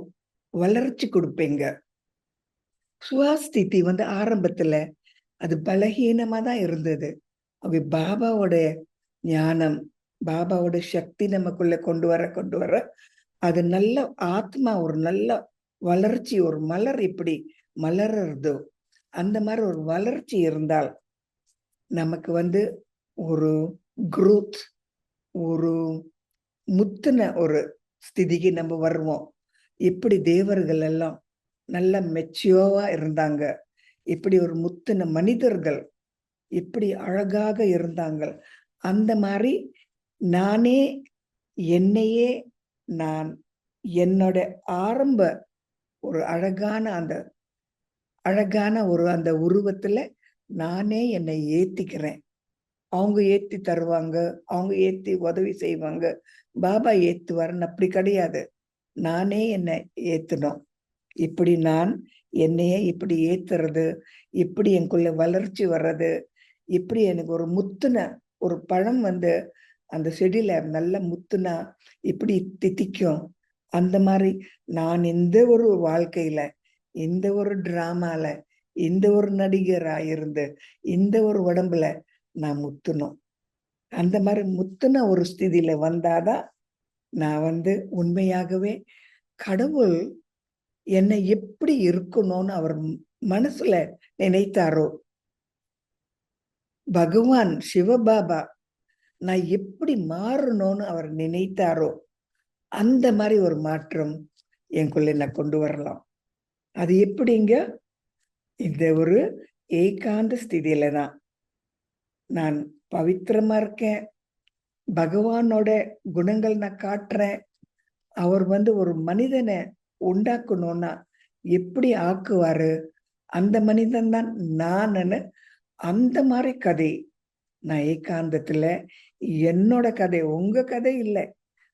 வளர்ச்சி கொடுப்பீங்க. சுவாஸ்திதி ஆரம்பத்துல அது பலகீனமா தான் இருந்தது. அப்படி பாபாவோட ஞானம், பாபாவோட சக்தி நமக்குள்ள கொண்டு வர அது நல்ல ஆத்மா ஒரு நல்ல வளர்ச்சி, ஒரு மலர் இப்படி மலர்றதோ அந்த மாதிரி ஒரு வளர்ச்சி இருந்தால் நமக்கு ஒரு குரூத், ஒரு முத்துன ஒரு ஸ்திதிக்கு நம்ம வருவோம். இப்படி தேவர்கள் எல்லாம் நல்ல மெச்சுவா இருந்தாங்க, இப்படி ஒரு முத்துன மனிதர்கள் இப்படி அழகாக இருந்தாங்க. அந்த மாதிரி நானே என்னையே நான் என்னோட ஆரம்ப ஒரு அழகான அந்த உருவத்துல நானே என்னை ஏத்திக்கிறேன். அவங்க ஏத்தி தருவாங்க, அவங்க ஏத்தி உதவி செய்வாங்க, பாபா ஏத்துவாருன்னு அப்படி கிடையாது. நானே என்னை ஏத்தணும். இப்படி நான் என்னையே இப்படி ஏத்துறது, இப்படி எனக்குள்ள வளர்ச்சி வர்றது, இப்படி எனக்கு ஒரு முத்துன ஒரு பழம் அந்த செடியில நல்ல முத்துனா இப்படி தித்திக்கும். அந்த மாதிரி நான் இந்த ஒரு வாழ்க்கையில, இந்த ஒரு டிராமால, இந்த ஒரு நடிகரா இருந்து, இந்த ஒரு உடம்புல நான் முத்தணும். அந்த மாதிரி முத்துன ஒரு ஸ்திதியில வந்தாதான் நான் உண்மையாகவே கடவுள் என்னை எப்படி இருக்கணும்னு அவர் மனசுல நினைத்தாரோ, பகவான் சிவபாபா நான் எப்படி மாறணும்னு அவர் நினைத்தாரோ, அந்த மாதிரி ஒரு மாற்றம் எனக்குள்ள நான் கொண்டு வரலாம். அது எப்படிங்க? இந்த ஒரு ஏகாந்த ஸ்திதியில தான் நான் பவித்திரமா இருக்கேன். பகவானோட குணங்கள் நான் காட்டுறேன். அவர் ஒரு மனிதனை உண்டாக்கணும்னா எப்படி ஆக்குவாரு, அந்த மனிதன் தான் நான்னு அந்த மாதிரி கதை நான் ஏகாந்தத்துல என்னோட கதை, உங்க கதை இல்லை.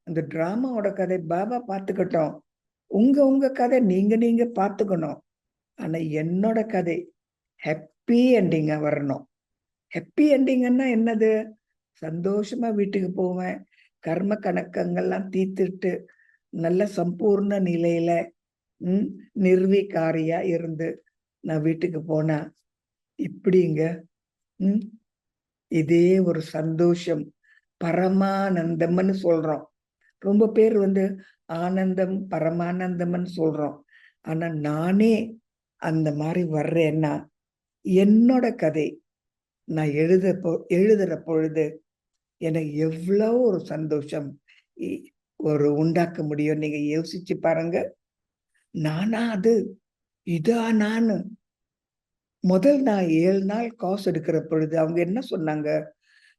அந்த டிராமாவோட கதை பாபா பார்த்துக்கிட்டோம். உங்க கதை நீங்க பார்த்துக்கணும். ஆனா என்னோட கதை ஹாப்பி என்டிங்கா வரணும். ஹாப்பி என்டிங்கன்னா என்னது? சந்தோஷமா வீட்டுக்கு போவேன், கர்ம கணக்கங்கள்லாம் தீர்த்துட்டு நல்ல சம்பூர்ண நிலையில நிர்வீகாரியா இருந்து நான் வீட்டுக்கு போனா இப்படிங்க. இதே ஒரு சந்தோஷம் பரமானந்தம்னு சொல்றோம். ரொம்ப பேர் ஆனந்தம் பரமானந்தம்னு சொல்றோம். ஆனா நானே அந்த மாதிரி வர்றேன்னா என்னோட கதை நான் எழுதுற பொழுது எனக்கு எவ்வளவு ஒரு சந்தோஷம் ஒரு உண்டாக்க முடியும். நீங்க யோசிச்சு பாருங்க. நானா அது? இதா நானு? முதல் நான் 7 நாள் காசு எடுக்கிற பொழுது அவங்க என்ன சொன்னாங்க?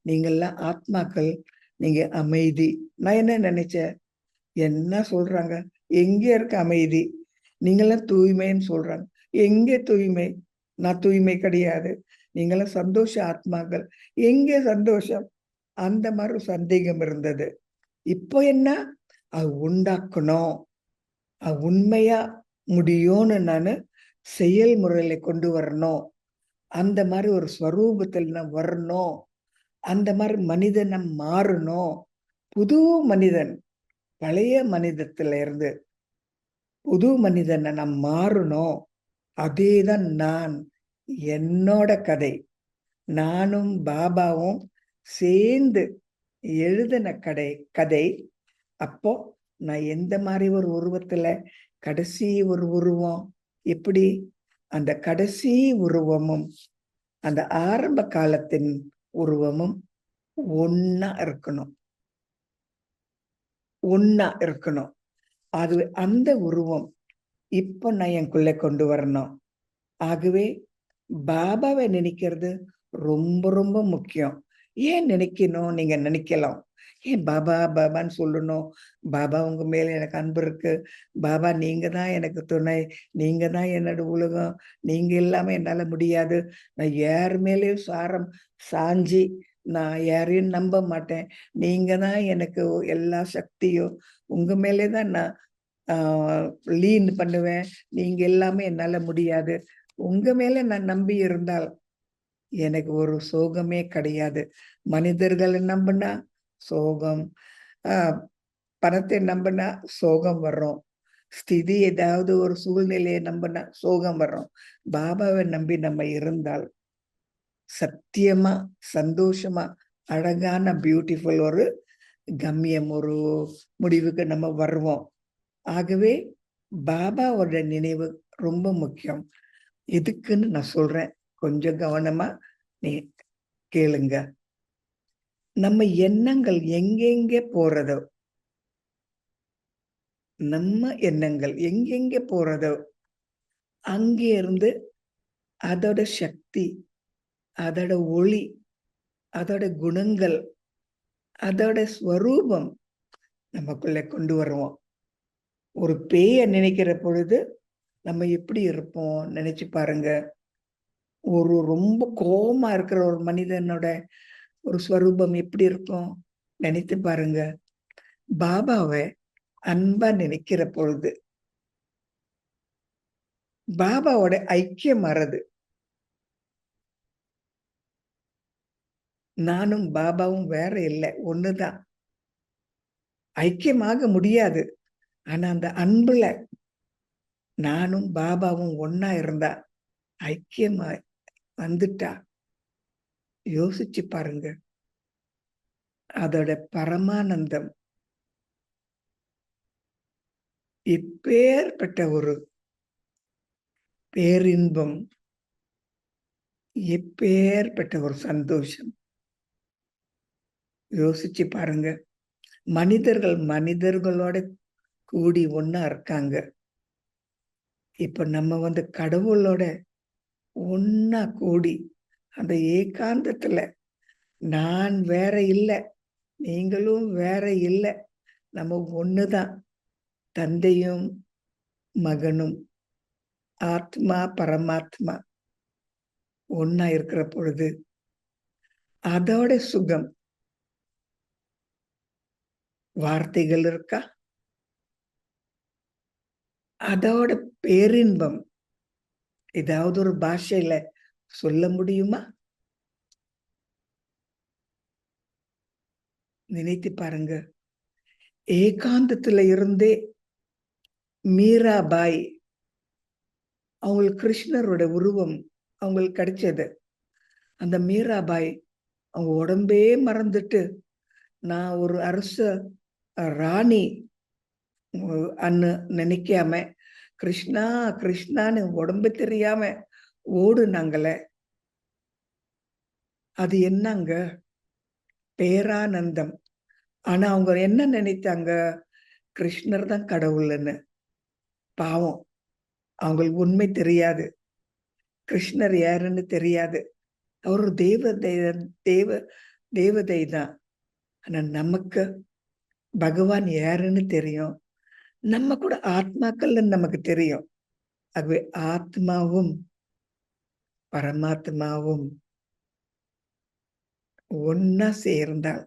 நீங்கெல்லாம் ஆத்மாக்கள், நீங்க அமைதி. நான் என்ன நினைச்சேன்? என்ன சொல்றாங்க? எங்க இருக்க அமைதி? நீங்கெல்லாம் தூய்மைன்னு சொல்றாங்க. எங்கே தூய்மை? நான் தூய்மை கிடையாது. நீங்கெல்லாம் சந்தோஷ ஆத்மாக்கள். எங்கே சந்தோஷம்? அந்த மாதிரி சந்தேகம் இருந்தது. இப்போ என்ன? அது உண்டாக்கணும், அது உண்மையா முடியும்னு நான் செயல்முறையில கொண்டு வரணும். அந்த மாதிரி ஒரு ஸ்வரூபத்தில் நான் வரணும். அந்த மாதிரி மனிதனை மாறணும். புது மனிதன், பழைய மனிதத்துல இருந்து புது மனிதனை நான் மாறணும். அதேதான் நான். என்னோட கதை, நானும் பாபாவும் சேர்ந்து எழுதின கதை. அப்போ நான் எந்த மாதிரி ஒரு உருவத்துல, கடைசி ஒரு உருவம் எப்படி? அந்த கடைசி உருவமும் அந்த ஆரம்ப காலத்தின் உருவமும் ஒன்னா இருக்கணும். அது அந்த உருவம் இப்ப நான் எனக்குள்ள கொண்டு வரணும். ஆகவே பாபாவை நினைக்கிறது ரொம்ப ரொம்ப முக்கியம். ஏன் நினைக்கணும்? நீங்க நினைக்கலாம், ஏன் பாபா பாபான்னு சொல்லணும்? பாபா உங்க மேல எனக்கு அன்பு இருக்கு, பாபா நீங்க தான் எனக்கு துணை, நீங்க தான் என்னோட உலகம், நீங்க இல்லாம என்னால முடியாது, நான் யார் மேலேயும் சாஞ்சி நான் யாரையும் நம்ப மாட்டேன், நீங்க தான் எனக்கு எல்லா சக்தியும், உங்க மேலே தான் நான் லீன் பண்ணுவேன், நீங்க எல்லாமே என்னால முடியாது, உங்க மேல நான் நம்பி இருந்தால் எனக்கு ஒரு சோகமே கிடையாது. மனிதர்களை நம்பினா சோகம், பணத்தை நம்பினா சோகம் வரும், ஸ்திதி ஏதாவது ஒரு சூழ்நிலையை நம்பினா சோகம் வரும். பாபாவை நம்பி நம்ம இருந்தால் சத்தியமா சந்தோஷமா அழகான பியூட்டிஃபுல் ஒரு கம்யம், ஒரு முடிவுக்கு நம்ம வருவோம். ஆகவே பாபாவோட நினைவு ரொம்ப முக்கியம். எதுக்குன்னு நான் சொல்றேன், கொஞ்சம் கவனமா நீ கேளுங்க. நம்ம எண்ணங்கள் எங்கெங்கே போறதோ, அங்கே இருந்து அதோட சக்தி, அதோட ஒளி, அதோட குணங்கள், அதோட ஸ்வரூபம் நமக்குள்ள கொண்டு வருவோம். ஒரு பேய நினைக்கிற பொழுது நம்ம எப்படி இருப்போம் நினைச்சு பாருங்க. ஒரு ரொம்ப கோபமா இருக்கிற ஒரு மனிதனோட ஒரு ஸ்வரூபம் எப்படி இருக்கும் நினைத்து பாருங்க. பாபாவை அன்பா நினைக்கிற பொழுது பாபாவோட ஐக்கியம் மாறது. நானும் பாபாவும் வேற இல்லை, ஒண்ணுதான். ஐக்கியமாக முடியாது. ஆனா அந்த அன்புல நானும் பாபாவும் ஒன்னா இருந்தா, ஐக்கியமா வந்துட்டா, யோசிச்சு பாருங்க. அதோட பரமானந்தம் எப்பேற்பட்ட ஒரு பேரின்பம், எப்பேற்பட்ட ஒரு சந்தோஷம். யோசிச்சு பாருங்க. மனிதர்களோட கூடி ஒன்னா இருக்காங்க. இப்ப நம்ம கடவுளோட ஒன்னா கூடி அந்த ஏகாந்தத்துல நான் வேற இல்லை, நீங்களும் வேற இல்லை, நம்ம ஒண்ணுதான். தந்தையும் மகனும் ஆத்மா பரமாத்மா ஒன்னா இருக்கிற பொழுது அதோட சுகம் வார்த்தைகள் இருக்கா? அதோட பேரின்பம் ஏதாவது ஒரு பாஷையில சொல்ல முடியுமா? நினைத்து பாருங்க. ஏகாந்தத்துல இருந்தே மீராபாய் அவங்களுக்கு கிருஷ்ணரோட உருவம் அவங்களுக்கு கிடைச்சது. அந்த மீராபாய் அவங்க உடம்பே மறந்துட்டு நான் ஒரு அரச ராணி அன்னு நினைக்காம கிருஷ்ணா கிருஷ்ணான்னு உடம்பு தெரியாம ஓடுனாங்களே, அது என்னங்க பேரானந்தம். ஆனா அவங்க என்ன நினைத்தாங்க? கிருஷ்ணர் தான் கடவுள்னு. பாவம், அவங்களுக்கு உண்மை தெரியாது. கிருஷ்ணர் யாருன்னு தெரியாது. அவர் தேவதை தான். ஆனா நமக்கு பகவான் யாருன்னு தெரியும். நம்ம கூட ஆத்மாக்கள் நமக்கு தெரியும். ஆகவே ஆத்மாவும் பரமாத்மாவும் ஒன்னா சேர்ந்தால்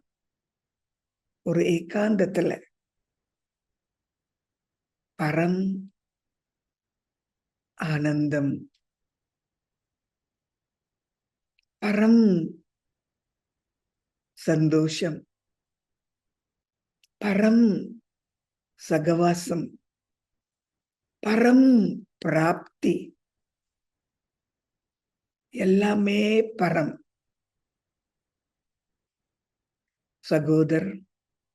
ஒரு ஏகாந்தத்துல பரம் ஆனந்தம், பரம் சந்தோஷம், பரம் சகவாசம், பரம் பிராப்தி, எல்லாமே பரம்.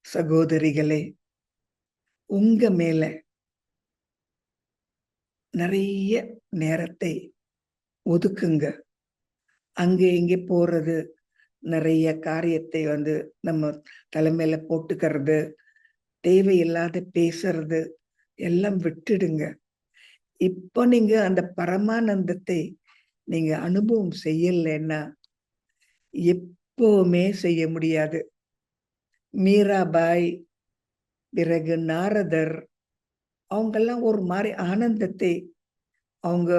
சகோதரிகளே, உங்க மேல நிறைய நேரத்தை ஒதுக்குங்க. அங்கே இங்கே போறது, நிறைய காரியத்தை நம்ம தலைமையில போட்டுக்கிறது, தேவையில்லாத பேசுறது எல்லாம் விட்டுடுங்க. இப்ப நீங்க அந்த பரமானந்தத்தை நீங்க அனுபவம் செய்யலைன்னா எப்பவுமே செய்ய முடியாது. மீராபாய், பிறகு நாரதர், அவங்கெல்லாம் ஒரு மாதிரி ஆனந்தத்தை அவங்க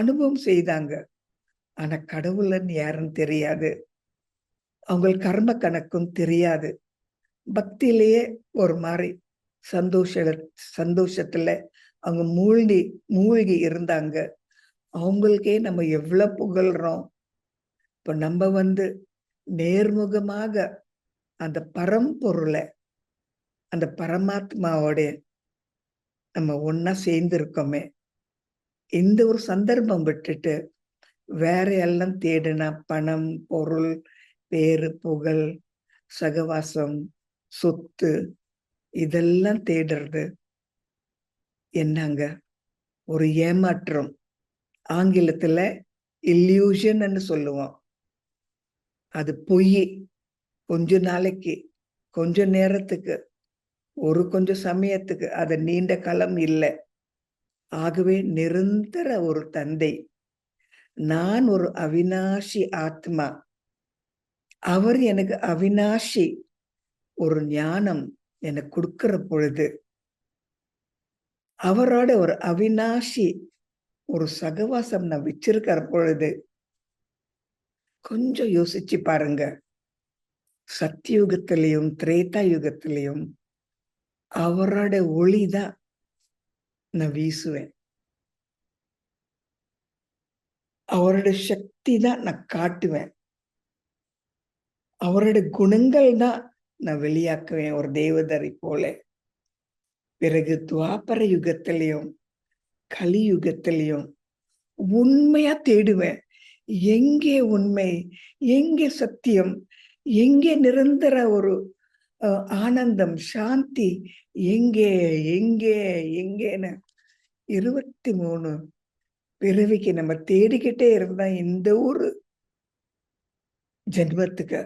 அனுபவம் செய்தாங்க. ஆனா கடவுளன்னு யாருன்னு தெரியாது. அவங்களுக்கு கர்ம கணக்கும் தெரியாது. பக்தியிலேயே ஒரு மாதிரி சந்தோஷத்துல அவங்க மூழ்கி இருந்தாங்க. அவங்களுக்கே நம்ம எவ்வளவு புகழ்றோம். இப்ப நம்ம நேர்முகமாக அந்த பரம்பொருளை, அந்த பரமாத்மாவோட நம்ம ஒன்னா சேர்ந்து இருக்கோமே. இந்த ஒரு சந்தர்ப்பம் விட்டுட்டு வேற எல்லாம் தேடினா பணம், பொருள், பேரு, புகழ், சகவாசம், சொத்து, இதெல்லாம் தேடுறது என்னங்க? ஒரு ஏமாற்றம். ஆங்கிலத்துல இல்யூஷன் சொல்லுவோம். அது பொய். கொஞ்ச நாளைக்கு, கொஞ்ச நேரத்துக்கு, கொஞ்சம் சமயத்துக்கு, அது நீண்ட காலம் இல்லை. ஆகவே நிரந்தர ஒரு தந்தை, நான் ஒரு அவினாஷி ஆத்மா, அவர் எனக்கு அவினாஷி ஒரு ஞானம் எனக்கு கொடுக்கிற பொழுது, அவரோட ஒரு அவிநாசி ஒரு சகவாசம் நான் வச்சிருக்கிற பொழுது, கொஞ்சம் யோசிச்சு பாருங்க. சத்தியுகத்திலையும் திரேதா யுகத்திலையும் அவரோட ஒளிதான் நான் வீசுவேன். அவரோட சக்தி தான் நான் காட்டுவேன். அவரோட குணங்கள் தான் நான் வெளியாக்குவேன் ஒரு தேவதரை போல. பிறகு துவாபர யுகத்திலையும் கலியுகத்திலையும் உண்மையா தேடுவேன். எங்கே உண்மை, எங்கே சத்தியம், எங்கே நிரந்தர ஒரு ஆனந்தம், சாந்தி, எங்கே எங்கே எங்கேன்னு 23 பிறவிக்கு நம்ம தேடிக்கிட்டே இருந்தா இந்த ஒரு ஜென்மத்துக்கு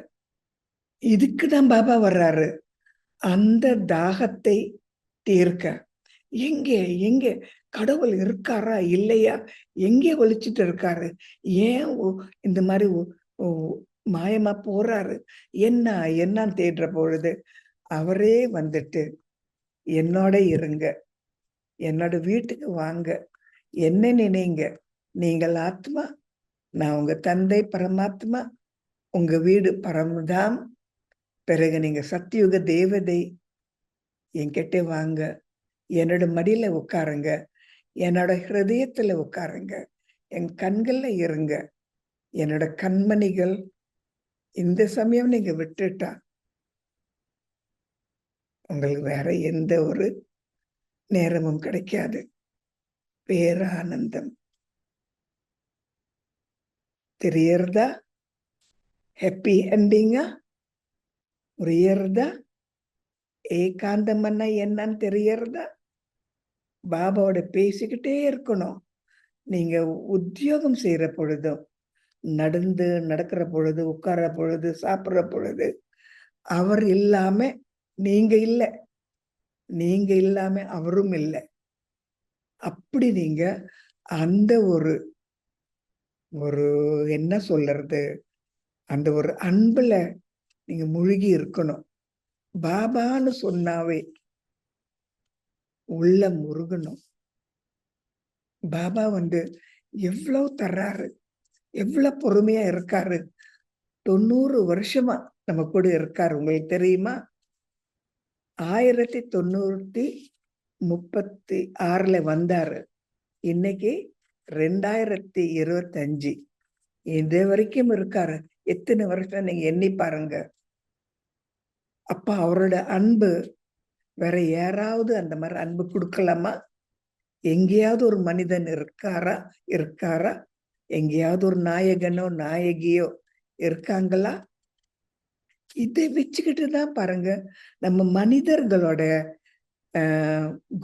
இதுக்குதான் பாபா வர்றாரு. அந்த தாகத்தை தீர்க்க. எங்கே எங்கே கடவுள் இருக்காரா இல்லையா, எங்கே ஒழிச்சிட்டு இருக்காரு, ஏன் இந்த மாதிரி மாயமா போறாரு, என்ன என்னன்னு தேடுற பொழுது அவரே வந்துட்டு என்னோட இருங்க, என்னோட வீட்டுக்கு வாங்க, என்ன நினைங்க, நீங்கள் ஆத்மா, நான் உங்க தந்தை பரமாத்மா, உங்க வீடு பரமதாம், பிறகு நீங்க சத்தியுக தேவதை, என்கிட்ட வாங்க, என்னோட மடியில உட்காருங்க, என்னோட ஹிருதயத்துல உட்காருங்க, என் கண்கள்ல இருங்க, என்னோட கண்மணிகள். இந்த சமயம் நீங்க விட்டுட்டா உங்களுக்கு வேற எந்த ஒரு நேரமும் கிடைக்காது. பேரானந்தம் தெரியறதா? ஹாப்பி என்டிங்கா புரியறதா? ஏகாந்தம்னா என்னன்னு தெரியறதா? பாபாவோட பேசிக்கிட்டே இருக்கணும். நீங்க உத்தியோகம் செய்யற பொழுதும், நடக்கிற பொழுது, உட்கார்ற பொழுது, சாப்பிடுற பொழுது, அவர் இல்லாம நீங்க இல்லை, நீங்க இல்லாம அவரும் இல்லை. அப்படி நீங்க அந்த ஒரு ஒரு என்ன சொல்றது, அந்த ஒரு அன்புல நீங்க முழுகி இருக்கணும். பாபான்னு சொன்னாவே உள்ள முருகணும். பாபா எவ்வளவு தர்றாரு, எவ்வளவு பொறுமையா இருக்காரு. 90 வருஷமா நம்ம கூட இருக்காரு. உங்களுக்கு தெரியுமா? 1936 வந்தாரு. இன்னைக்கு 2025. இது வரைக்கும் இருக்காரு. எத்தனை வருஷம் நீங்க எண்ணி பாருங்க. அப்ப அவரோட அன்பு வேற யாராவது அந்த மாதிரி அன்பு கொடுக்கலாமா? எங்கேயாவது ஒரு மனிதன் இருக்காரா? எங்கேயாவது ஒரு நாயகனோ நாயகியோ இருக்காங்களா? இதை வச்சுக்கிட்டு தான் பாருங்க, நம்ம மனிதர்களோட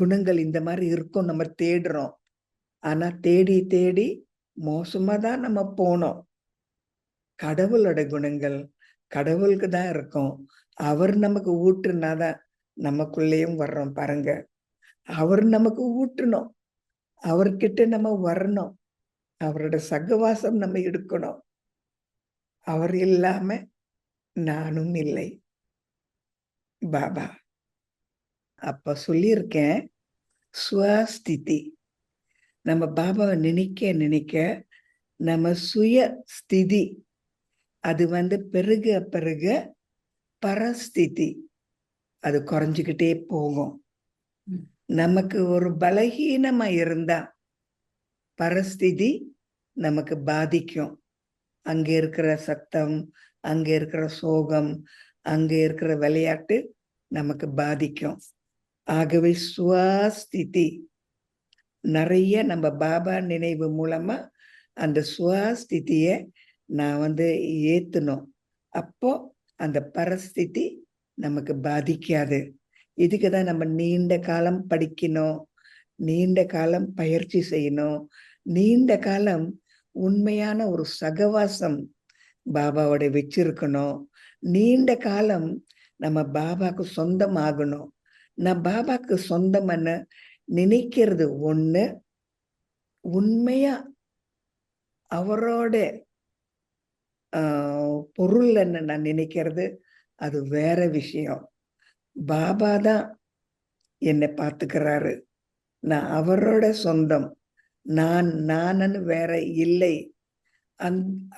குணங்கள் இந்த மாதிரி இருக்கும், நம்ம தேடுறோம். ஆனா தேடி தேடி மோசமா தான் நம்ம போனோம். கடவுளோட குணங்கள் கடவுளுக்கு தான் இருக்கும். அவர் நமக்கு ஊற்றுனாதான் நமக்குள்ளேயும் வர்றோம் பாருங்க. அவர் நமக்கு ஊற்றணும், அவர்கிட்ட நம்ம வரணும், அவரோட சகவாசம் நம்ம எடுக்கணும். அவர் இல்லாம நானும் இல்லை. பாபா அப்ப சொல்லியிருக்கேன், ஸ்வஸ்திதி. நம்ம பாபாவை நினைக்க நினைக்க நம்ம சுய ஸ்திதி அது பெருக பெருக பரஸ்திதி அது குறைஞ்சுக்கிட்டே போகும். நமக்கு ஒரு பலகீனமா இருந்தா பரஸ்திதி நமக்கு பாதிக்கும். அங்க இருக்கிற சத்தம், அங்க இருக்கிற சோகம், அங்க இருக்கிற விளையாட்டு நமக்கு பாதிக்கும். ஆகவே ஸ்வஸ்திதி நிறைய நம்ம பாபா நினைவு மூலமா அந்த ஸ்வஸ்திதிய நான் ஏத்தணும். அப்போ அந்த பரஸ்திதி நமக்கு பாதிக்காது. இதுக்குதான் நம்ம நீண்ட காலம் படிக்கணும், நீண்ட காலம் பயிற்சி செய்யணும், நீண்ட காலம் உண்மையான ஒரு சகவாசம் பாபாவோட வச்சிருக்கணும். நீண்ட காலம் நம்ம பாபாக்கு சொந்தம் ஆகணும். நான் பாபாக்கு சொந்தம்னு நினைக்கிறது ஒண்ணு, உண்மையா அவரோட பொருள்னு நான் நினைக்கிறது அது வேற விஷயம். பாபா தான் என்னை பார்த்துக்கிறாரு. நான் அவரோட சொந்தம். நானு வேற இல்லை.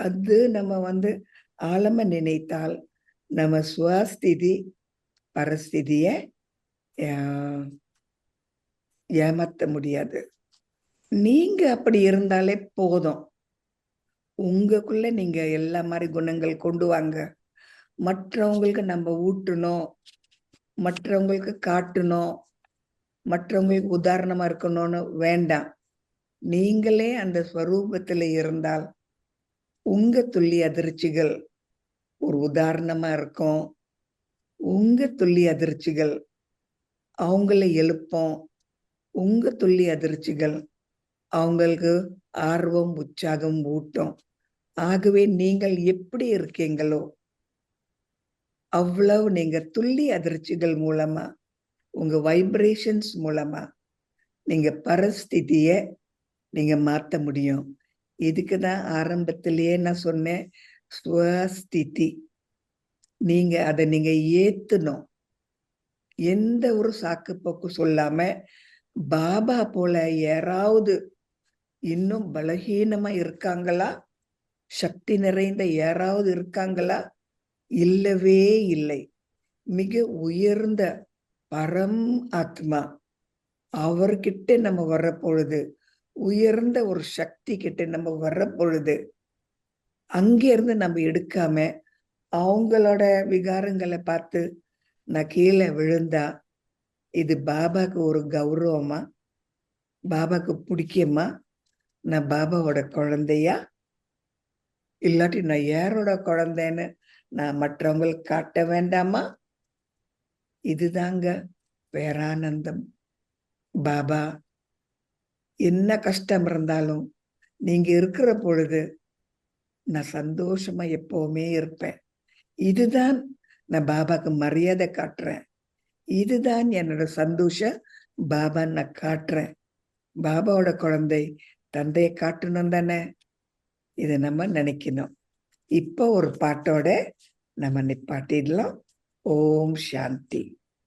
அது நம்ம ஆழமா நினைத்தால் நம்ம சுவஸ்திதி பரஸ்திதிய ஏமாத்த முடியாது. நீங்க அப்படி இருந்தாலே போதும். உங்களுக்குள்ள நீங்க எல்லா மாதிரி குணங்கள் கொண்டு வாங்க. மற்றவங்களுக்கு நம்ம ஊட்டணும், மற்றவங்களுக்கு காட்டணும், மற்றவங்களுக்கு உதாரணமா இருக்கணும்னு வேண்டாம். நீங்களே அந்த ஸ்வரூபத்துல இருந்தால் உங்க துல்லிய அதிர்ச்சிகள் ஒரு உதாரணமா இருக்கும். உங்க துல்லிய அதிர்ச்சிகள் அவங்கள எழுப்போம். உங்க துல்லிய அதிர்ச்சிகள் அவங்களுக்கு ஆர்வம், உற்சாகம் ஊட்டும். ஆகவே நீங்கள் எப்படி இருக்கீங்களோ அவ்வளவு நீங்க துல்லிய அதிர்ச்சிகள் மூலமா, உங்க வைப்ரேஷன்ஸ் மூலமா நீங்க பரஸ்திதிய நீங்க மாத்த முடியும். இதுக்குதான் ஆரம்பத்திலேயே நான் சொன்னேன், ஸ்வஸ்திதி. நீங்க அதை நீங்க ஏத்துணும். எந்த ஒரு சாக்கு போக்கு சொல்லாம, பாபா போல யாராவது இன்னும் பலகீனமா இருக்காங்களா? சக்தி நிறைந்த யாராவது இருக்காங்களா? இல்லவே இல்லை. மிக உயர்ந்த பரம் ஆத்மா அவர்கிட்ட நம்ம வர்ற பொழுது, உயர்ந்த ஒரு சக்தி கிட்ட நம்ம வர்ற பொழுது, அங்கே இருந்து நம்ம எடுக்காம அவங்களோட விகாரங்களை பார்த்து நான் கீழே விழுந்தா இது பாபாக்கு ஒரு கௌரவமா? பாபாக்கு பிடிக்குமா? நான் பாபாவோட குழந்தையா? இல்லாட்டி நான் யாரோட குழந்தைன்னு நான் மற்றவங்களுக்கு காட்ட வேண்டாமா? இதுதாங்க பேரானந்தம். பாபா என்ன கஷ்டம் இருந்தாலும் நீங்க இருக்கிற பொழுது நான் சந்தோஷமா எப்பவுமே இருப்பேன். இதுதான் நான் பாபாக்கு மரியாதை காட்டுறேன். இதுதான் என்னோட சந்தோஷம். பாபா நான் காட்டுறேன். பாபாவோட குழந்தை தந்தையை காட்டணும் தானே? இதை நம்ம நினைக்கணும். இப்போ ஒரு பாட்டோட நம்ம நிப்பாட்டிடலாம். ஓம் சாந்தி.